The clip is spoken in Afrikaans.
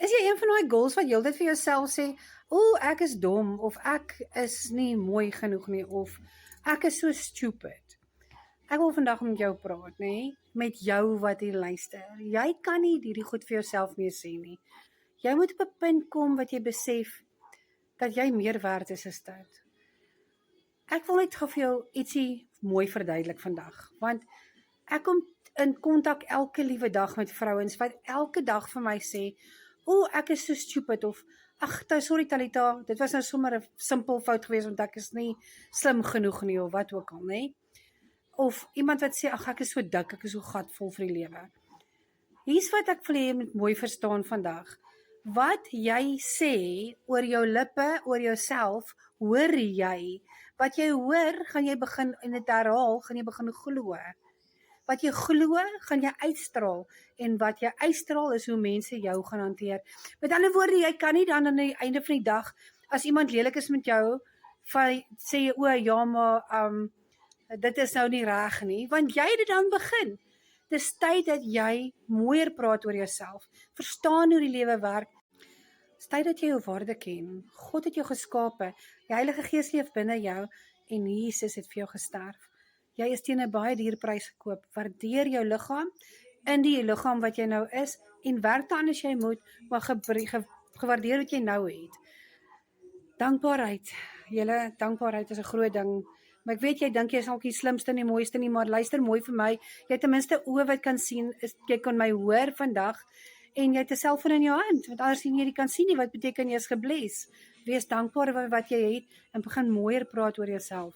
Is jy een van daai girls wat heeltyd vir jouself sê, "Ooh, ek is dom," of "Ek is nie mooi genoeg nie," of "Ek is so stupid." Ek wil vandag met jou praat, nê? Met jou wat hier luister. Jy kan nie hierdie goed vir jouself meer sê nie. Jy moet op 'n punt kom wat jy besef dat jy meer werd is as dit. Ek wil net gou vir jou ietsie mooi verduidelik vandag, want ek kom in kontak elke liewe dag met vrouens wat elke dag vir my sê, "O, ek is so stupid," of "Ag, sorry Talita, dit was nou sommer 'n simpel fout geweest want ek is nie slim genoeg nie," of wat ook al, nê? Of iemand wat sê, "Ag, ek is so dik, ek is so gatvol vir die lewe." Hier's wat ek wil hê jy moet mooi verstaan vandag. Wat jy sê oor jou lippe, oor jouself, hoor jy. Wat jy hoor, gaan jy begin en dit herhaal, gaan jy begin glo. Wat jy glo, gaan jy uitstraal en wat jy uitstraal is hoe mense jou gaan hanteer. Met ander woorde, jy kan nie dan aan die einde van die dag as iemand lelik is met jou, sê jy, "O ja, maar dit is nou nie reg nie," want jy het dit dan begin. Dis tyd dat jy mooier praat oor jouself. Verstaan hoe die lewe werk. Dis tyd dat jy jou waarde ken. God het jou geskape. Die Heilige Gees leef binne jou en Jesus het vir jou gesterf. Jy is teen 'n baie duur prys gekoop. Waardeer jou liggaam in die liggaam wat jy nou is en werk daaraan as jy moet, maar gewaardeer wat jy nou het. Dankbaarheid. Julle, dankbaarheid is 'n groot ding. Maar ek weet jy dink jy is dalk die slimste en die mooiste nie, maar luister mooi vir my. Jy het ten minste oë wat kan sien, jy kan my hoor vandag en jy het 'n selfoon in jou hand, want anders sien jy nie kan sien nie, wat beteken jy is gebless. Wees dankbaar vir wat jy het en begin mooier praat oor jouself.